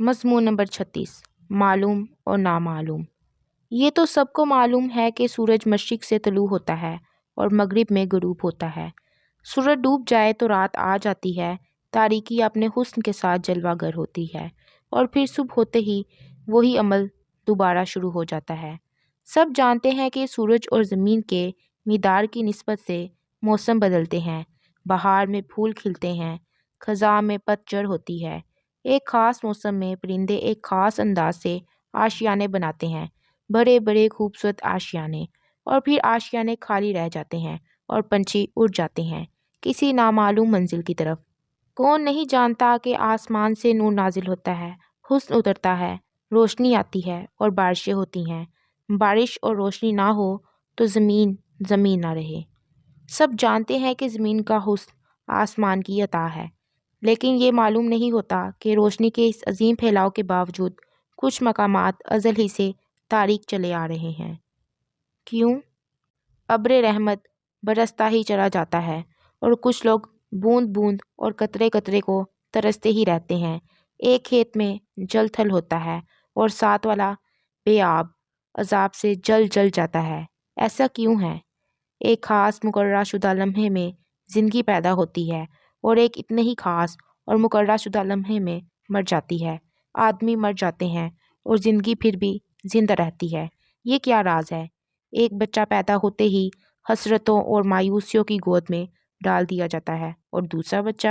مضمون نمبر 36 معلوم اور نامعلوم۔ یہ تو سب کو معلوم ہے کہ سورج مشرق سے طلوع ہوتا ہے اور مغرب میں غروب ہوتا ہے۔ سورج ڈوب جائے تو رات آ جاتی ہے، تاریکی اپنے حسن کے ساتھ جلوہ گر ہوتی ہے اور پھر صبح ہوتے ہی وہی عمل دوبارہ شروع ہو جاتا ہے۔ سب جانتے ہیں کہ سورج اور زمین کے مدار کی نسبت سے موسم بدلتے ہیں۔ بہار میں پھول کھلتے ہیں، خزاں میں پتجھڑ ہوتی ہے۔ ایک خاص موسم میں پرندے ایک خاص انداز سے آشیانے بناتے ہیں، بڑے بڑے خوبصورت آشیانے، اور پھر آشیانے خالی رہ جاتے ہیں اور پنچھی اڑ جاتے ہیں کسی نامعلوم منزل کی طرف۔ کون نہیں جانتا کہ آسمان سے نور نازل ہوتا ہے، حسن اترتا ہے، روشنی آتی ہے اور بارشیں ہوتی ہیں۔ بارش اور روشنی نہ ہو تو زمین زمین نہ رہے۔ سب جانتے ہیں کہ زمین کا حسن آسمان کی عطا ہے، لیکن یہ معلوم نہیں ہوتا کہ روشنی کے اس عظیم پھیلاؤ کے باوجود کچھ مقامات ازل ہی سے تاریک چلے آ رہے ہیں۔ کیوں؟ ابر رحمت برستا ہی چلا جاتا ہے اور کچھ لوگ بوند بوند اور قطرے قطرے کو ترستے ہی رہتے ہیں۔ ایک کھیت میں جل تھل ہوتا ہے اور ساتھ والا بے آب عذاب سے جل جل جاتا ہے۔ ایسا کیوں ہے؟ ایک خاص مقررہ شدہ لمحے میں زندگی پیدا ہوتی ہے اور ایک اتنے ہی خاص اور مقررہ شدہ لمحے میں مر جاتی ہے۔ آدمی مر جاتے ہیں اور زندگی پھر بھی زندہ رہتی ہے۔ یہ کیا راز ہے؟ ایک بچہ پیدا ہوتے ہی حسرتوں اور مایوسیوں کی گود میں ڈال دیا جاتا ہے اور دوسرا بچہ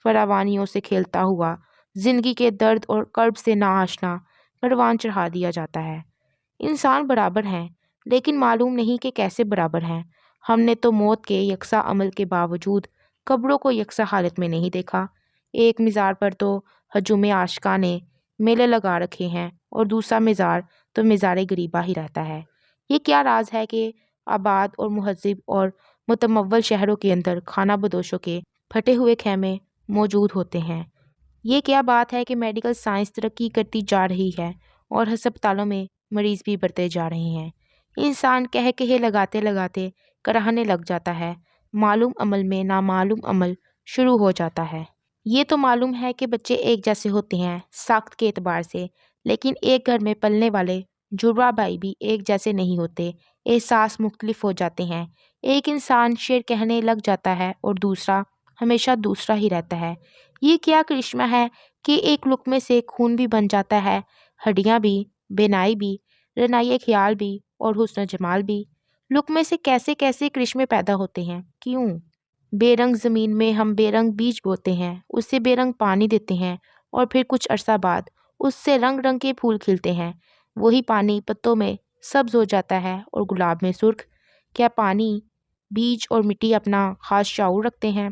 فراوانیوں سے کھیلتا ہوا زندگی کے درد اور کرب سے ناآشنا پروان چڑھا دیا جاتا ہے۔ انسان برابر ہیں، لیکن معلوم نہیں کہ کیسے برابر ہیں۔ ہم نے تو موت کے یکساں عمل کے باوجود قبروں کو یکساں حالت میں نہیں دیکھا۔ ایک مزار پر تو ہجوم عاشقاں نے میلے لگا رکھے ہیں اور دوسرا مزار تو مزار غریبہ ہی رہتا ہے۔ یہ کیا راز ہے کہ آباد اور مہذب اور متمول شہروں کے اندر خانہ بدوشوں کے پھٹے ہوئے خیمے موجود ہوتے ہیں؟ یہ کیا بات ہے کہ میڈیکل سائنس ترقی کرتی جا رہی ہے اور ہسپتالوں میں مریض بھی بڑھتے جا رہے ہیں؟ انسان کہے لگاتے لگاتے کراہنے لگ جاتا ہے، معلوم عمل میں نامعلوم عمل شروع ہو جاتا ہے۔ یہ تو معلوم ہے کہ بچے ایک جیسے ہوتے ہیں ساخت کے اعتبار سے، لیکن ایک گھر میں پلنے والے جڑواں بھائی بھی ایک جیسے نہیں ہوتے، احساس مختلف ہو جاتے ہیں۔ ایک انسان شعر کہنے لگ جاتا ہے اور دوسرا ہمیشہ دوسرا ہی رہتا ہے۔ یہ کیا کرشمہ ہے کہ ایک لقمے سے خون بھی بن جاتا ہے، ہڈیاں بھی، بینائی بھی، رنائی خیال بھی اور حسن و جمال بھی۔ لقمے سے کیسے کیسے کرشمے پیدا ہوتے ہیں؟ کیوں؟ بے رنگ زمین میں ہم بے رنگ بیج بوتے ہیں، اس سے بے رنگ پانی دیتے ہیں اور پھر کچھ عرصہ بعد اس سے رنگ رنگ کے پھول کھلتے ہیں۔ وہی پانی پتوں میں سبز ہو جاتا ہے اور گلاب میں سرخ۔ کیا پانی، بیج اور مٹی اپنا خاص شعور رکھتے ہیں؟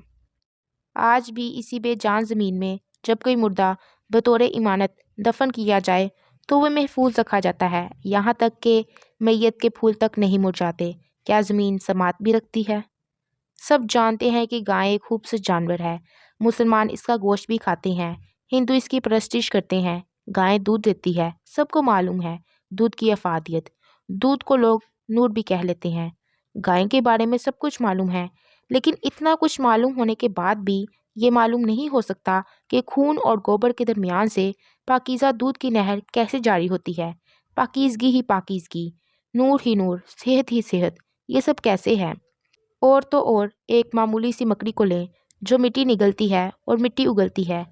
آج بھی اسی بے جان زمین میں جب کوئی مردہ بطور امانت دفن کیا جائے تو وہ محفوظ رکھا جاتا ہے، یہاں تک کہ میت کے پھول تک نہیں مرجھاتے۔ کیا زمین سماعت بھی رکھتی ہے؟ سب جانتے ہیں کہ گائے ایک خوبصورت جانور ہے، مسلمان اس کا گوشت بھی کھاتے ہیں، ہندو اس کی پرستش کرتے ہیں۔ گائے دودھ دیتی ہے، سب کو معلوم ہے دودھ کی افادیت۔ دودھ کو لوگ نور بھی کہہ لیتے ہیں۔ گائے کے بارے میں سب کچھ معلوم ہے، لیکن اتنا کچھ معلوم ہونے کے بعد بھی یہ معلوم نہیں ہو سکتا کہ خون اور گوبر کے درمیان سے پاکیزہ دودھ کی نہر کیسے جاری ہوتی ہے۔ پاکیزگی ہی پاکیزگی، نور ہی نور، صحت ہی صحت، یہ سب کیسے ہے؟ اور تو اور ایک معمولی سی مکڑی کو لیں جو مٹی نگلتی ہے اور مٹی اگلتی ہے،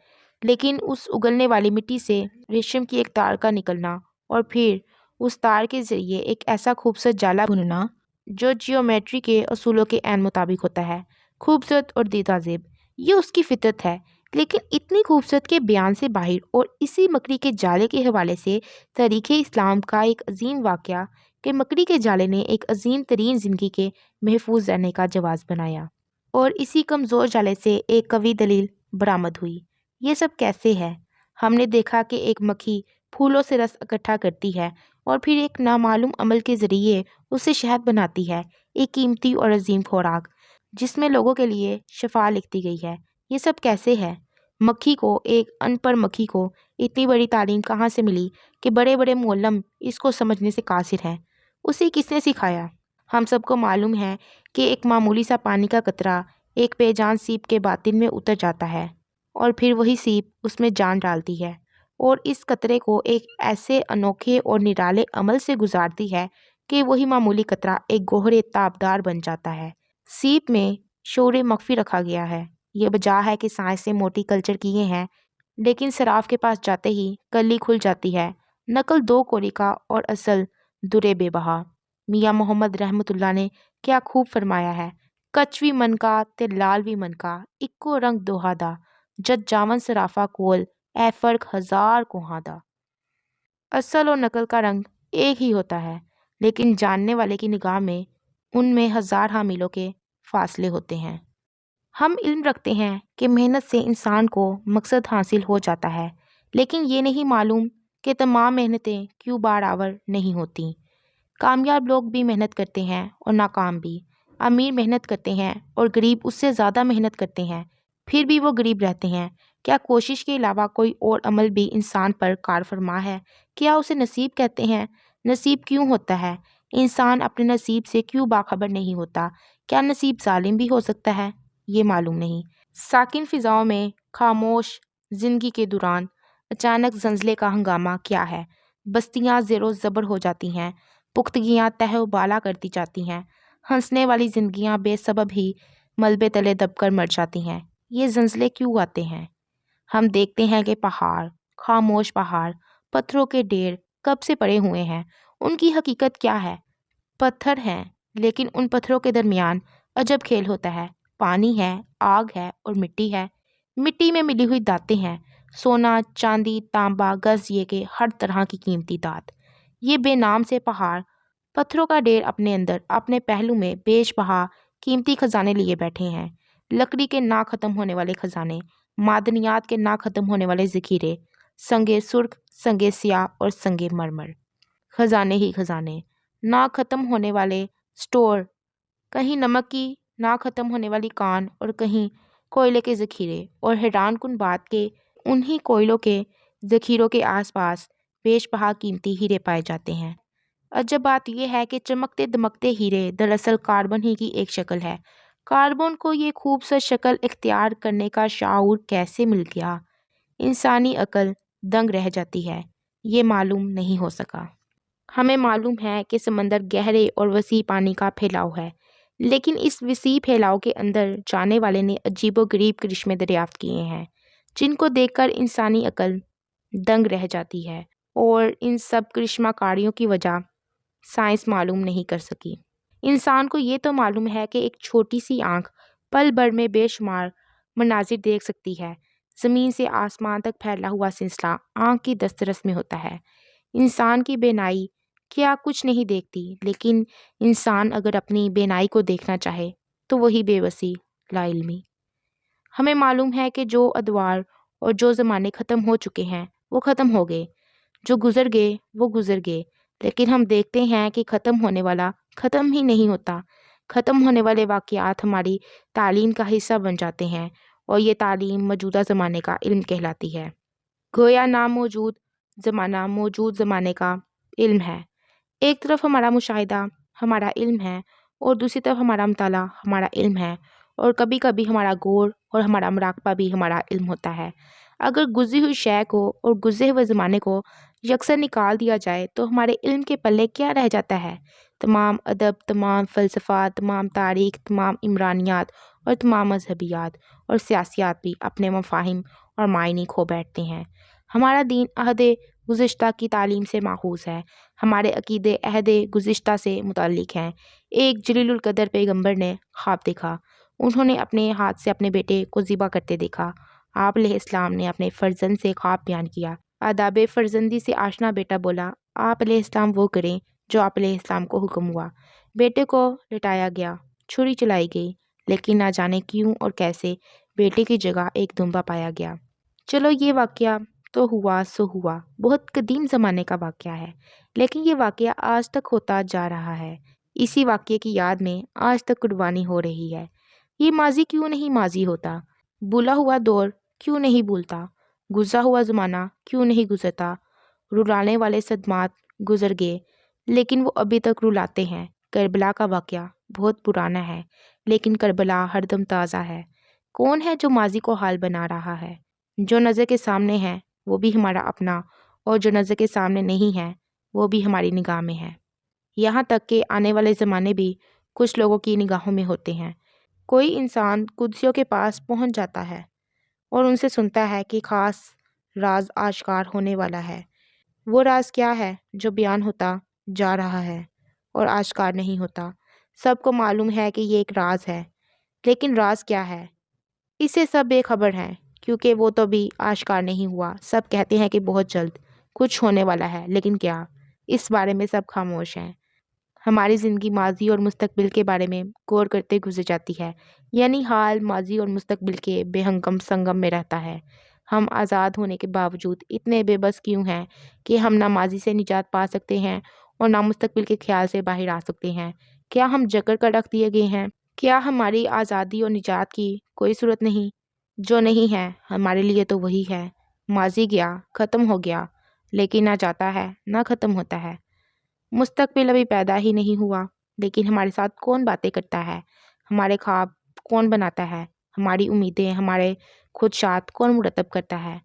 لیکن اس اگلنے والی مٹی سے ریشم کی ایک تار کا نکلنا اور پھر اس تار کے ذریعے ایک ایسا خوبصورت جالا بننا جو جیومیٹری کے اصولوں کے عین مطابق ہوتا ہے، خوبصورت اور دیدہ زیب، یہ اس کی فطرت ہے۔ لیکن اتنی خوبصورت کے بیان سے باہر اور اسی مکڑی کے جالے کے حوالے سے تاریخ اسلام کا ایک عظیم واقعہ کہ مکڑی کے جالے نے ایک عظیم ترین زندگی کے محفوظ رہنے کا جواز بنایا اور اسی کمزور جالے سے ایک قوی دلیل برآمد ہوئی۔ یہ سب کیسے ہے؟ ہم نے دیکھا کہ ایک مکھی پھولوں سے رس اکٹھا کرتی ہے اور پھر ایک نامعلوم عمل کے ذریعے اسے شہد بناتی ہے، ایک قیمتی اور عظیم خوراک جس میں لوگوں کے لیے شفا لکھی گئی ہے۔ یہ سب کیسے ہے؟ مکھی کو، ایک ان پڑھ مکھی کو اتنی بڑی تعلیم کہاں سے ملی کہ بڑے بڑے معلم اس کو سمجھنے سے قاصر ہیں؟ اسے کس نے سکھایا؟ ہم سب کو معلوم ہے کہ ایک معمولی سا پانی کا قطرہ ایک بے جان سیپ کے باطن میں اتر جاتا ہے اور پھر وہی سیپ اس میں جان ڈالتی ہے اور اس قطرے کو ایک ایسے انوکھے اور نرالے عمل سے گزارتی ہے کہ وہی معمولی قطرہ ایک گوہر تابدار بن جاتا ہے۔ سیپ میں شعور مخفی رکھا گیا ہے۔ یہ بجا ہے کہ سائنس نے موٹی کلچر کیے ہیں، لیکن صراف کے پاس جاتے ہی کلی کھل جاتی ہے۔ نقل دو کوری کا اور اصل درے بے بہا۔ میاں محمد رحمت اللہ نے کیا خوب فرمایا ہے: کچوی من کا تے لال وی من کا، اکو رنگ دوہا دا، جد جاون صرافہ کول، اے فرق ہزار کوہاں دا۔ اصل اور نقل کا رنگ ایک ہی ہوتا ہے، لیکن جاننے والے کی نگاہ میں ان میں ہزار میلوں کے فاصلے ہوتے ہیں۔ ہم علم رکھتے ہیں کہ محنت سے انسان کو مقصد حاصل ہو جاتا ہے، لیکن یہ نہیں معلوم کہ تمام محنتیں کیوں بار آور نہیں ہوتی۔ کامیاب لوگ بھی محنت کرتے ہیں اور ناکام بھی۔ امیر محنت کرتے ہیں اور غریب اس سے زیادہ محنت کرتے ہیں، پھر بھی وہ غریب رہتے ہیں۔ کیا کوشش کے علاوہ کوئی اور عمل بھی انسان پر کار فرما ہے؟ کیا اسے نصیب کہتے ہیں؟ نصیب کیوں ہوتا ہے؟ انسان اپنے نصیب سے کیوں باخبر نہیں ہوتا؟ کیا نصیب ظالم بھی ہو سکتا ہے؟ یہ معلوم نہیں۔ ساکن فضاؤں میں خاموش زندگی کے دوران اچانک زلزلے کا ہنگامہ کیا ہے؟ بستیاں زیر و زبر ہو جاتی ہیں، پختگیاں تہ و بالا کرتی جاتی ہیں، ہنسنے والی زندگیاں بے سبب ہی ملبے تلے دب کر مر جاتی ہیں۔ یہ زلزلے کیوں آتے ہیں؟ ہم دیکھتے ہیں کہ پہاڑ، خاموش پہاڑ، پتھروں کے ڈھیر کب سے پڑے ہوئے ہیں۔ ان کی حقیقت کیا ہے؟ پتھر ہیں، لیکن ان پتھروں کے درمیان عجب کھیل ہوتا ہے۔ پانی ہے، آگ ہے اور مٹی ہے۔ مٹی میں ملی ہوئی دھاتیں ہیں، سونا، چاندی، تانبا، گز، یہ کہ ہر طرح کی قیمتی دھات۔ یہ بے نام سے پہاڑ، پتھروں کا ڈھیر اپنے اندر، اپنے پہلو میں بیش بہا قیمتی خزانے لیے بیٹھے ہیں۔ لکڑی کے نہ ختم ہونے والے خزانے، معدنیات کے نہ ختم ہونے والے ذخیرے، سنگے سرخ، سنگے سیاہ اور سنگے مرمر۔ خزانے ہی خزانے، نہ ختم ہونے والے سٹور، کہیں نمک کی نہ ختم ہونے والی کان اور کہیں کوئلے کے ذخیرے، اور حیران کن بات کہ انہی کوئلوں کے ذخیروں کے آس پاس بیش بہا قیمتی ہیرے پائے جاتے ہیں۔ عجب بات یہ ہے کہ چمکتے دمکتے ہیرے دراصل کاربن ہی کی ایک شکل ہے۔ کاربن کو یہ خوبصورت شکل اختیار کرنے کا شعور کیسے مل گیا؟ انسانی عقل دنگ رہ جاتی ہے، یہ معلوم نہیں ہو سکا۔ ہمیں معلوم ہے کہ سمندر گہرے اور وسیع پانی کا پھیلاؤ ہے، لیکن اس وسیع پھیلاؤ کے اندر جانے والے نے عجیب و غریب کرشمے دریافت کیے ہیں، جن کو دیکھ کر انسانی عقل دنگ رہ جاتی ہے، اور ان سب کرشمہ کاریوں کی وجہ سائنس معلوم نہیں کر سکی۔ انسان کو یہ تو معلوم ہے کہ ایک چھوٹی سی آنکھ پل بھر میں بے شمار مناظر دیکھ سکتی ہے۔ زمین سے آسمان تک پھیلا ہوا سلسلہ آنکھ کی دسترس میں ہوتا ہے۔ انسان کی بینائی کیا کچھ نہیں دیکھتی، لیکن انسان اگر اپنی بینائی کو دیکھنا چاہے تو وہی بے بسی، لا علمی۔ ہمیں معلوم ہے کہ جو ادوار اور جو زمانے ختم ہو چکے ہیں وہ ختم ہو گئے، جو گزر گئے وہ گزر گئے، لیکن ہم دیکھتے ہیں کہ ختم ہونے والا ختم ہی نہیں ہوتا۔ ختم ہونے والے واقعات ہماری تعلیم کا حصہ بن جاتے ہیں، اور یہ تعلیم موجودہ زمانے کا علم کہلاتی ہے۔ گویا ناموجود زمانہ موجود زمانے کا علم ہے۔ ایک طرف ہمارا مشاہدہ ہمارا علم ہے، اور دوسری طرف ہمارا مطالعہ ہمارا علم ہے، اور کبھی کبھی ہمارا غور اور ہمارا مراقبہ بھی ہمارا علم ہوتا ہے۔ اگر گزری ہوئی شے کو اور گزرے ہوئے زمانے کو یکسر نکال دیا جائے تو ہمارے علم کے پلے کیا رہ جاتا ہے؟ تمام ادب، تمام فلسفہ، تمام تاریخ، تمام عمرانیات اور تمام مذہبیات اور سیاسیات بھی اپنے مفاہیم اور معنی کھو بیٹھتے ہیں۔ ہمارا دین عہد گزشتہ کی تعلیم سے ماخوذ ہے، ہمارے عقیدے عہد گزشتہ سے متعلق ہیں۔ ایک جلیل القدر پیغمبر نے خواب دیکھا۔ انہوں نے اپنے ہاتھ سے اپنے بیٹے کو ذبح کرتے دیکھا۔ آپ علیہ السلام نے اپنے فرزند سے خواب بیان کیا۔ آداب فرزندی سے آشنا بیٹا بولا، آپ علیہ السلام وہ کریں جو آپ علیہ السلام کو حکم ہوا۔ بیٹے کو لٹایا گیا، چھری چلائی گئی، لیکن نہ جانے کیوں اور کیسے بیٹے کی جگہ ایک دمبا پایا گیا۔ چلو یہ واقعہ تو ہوا سو ہوا، بہت قدیم زمانے کا واقعہ ہے، لیکن یہ واقعہ آج تک ہوتا جا رہا ہے۔ اسی واقعے کی یاد میں آج تک قربانی ہو رہی ہے۔ یہ ماضی کیوں نہیں ماضی ہوتا؟ بھولا ہوا دور کیوں نہیں بھولتا؟ گزرا ہوا زمانہ کیوں نہیں گزرتا؟ رلانے والے صدمات گزر گئے، لیکن وہ ابھی تک رلاتے ہیں۔ کربلا کا واقعہ بہت پرانا ہے، لیکن کربلا ہر دم تازہ ہے۔ کون ہے جو ماضی کو حال بنا رہا ہے؟ جو نظر کے سامنے ہے وہ بھی ہمارا اپنا، اور جو نظر کے سامنے نہیں ہے وہ بھی ہماری نگاہ میں ہے۔ یہاں تک کہ آنے والے زمانے بھی کچھ لوگوں کی نگاہوں میں ہوتے ہیں۔ کوئی انسان قدسیوں کے پاس پہنچ جاتا ہے اور ان سے سنتا ہے کہ خاص راز آشکار ہونے والا ہے۔ وہ راز کیا ہے جو بیان ہوتا جا رہا ہے اور آشکار نہیں ہوتا؟ سب کو معلوم ہے کہ یہ ایک راز ہے، لیکن راز کیا ہے اس سے سب بے خبر ہیں، کیونکہ وہ تو بھی آشکار نہیں ہوا۔ سب کہتے ہیں کہ بہت جلد کچھ ہونے والا ہے، لیکن کیا؟ اس بارے میں سب خاموش ہیں۔ ہماری زندگی ماضی اور مستقبل کے بارے میں غور کرتے گزر جاتی ہے، یعنی حال ماضی اور مستقبل کے بے ہنگم سنگم میں رہتا ہے۔ ہم آزاد ہونے کے باوجود اتنے بے بس کیوں ہیں کہ ہم نہ ماضی سے نجات پا سکتے ہیں اور نہ مستقبل کے خیال سے باہر آ سکتے ہیں؟ کیا ہم جکڑ کر رکھ دیے گئے ہیں؟ کیا ہماری آزادی اور نجات کی کوئی صورت نہیں؟ جو نہیں ہے ہمارے لیے تو وہی ہے۔ ماضی گیا، ختم ہو گیا، لیکن نہ جاتا ہے نہ ختم ہوتا ہے۔ مستقبل ابھی پیدا ہی نہیں ہوا، لیکن ہمارے ساتھ کون باتیں کرتا ہے؟ ہمارے خواب کون بناتا ہے؟ ہماری امیدیں، ہمارے خدشات کون مرتب کرتا ہے؟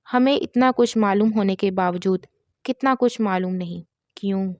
ہمیں اتنا کچھ معلوم ہونے کے باوجود کتنا کچھ معلوم نہیں، کیوں؟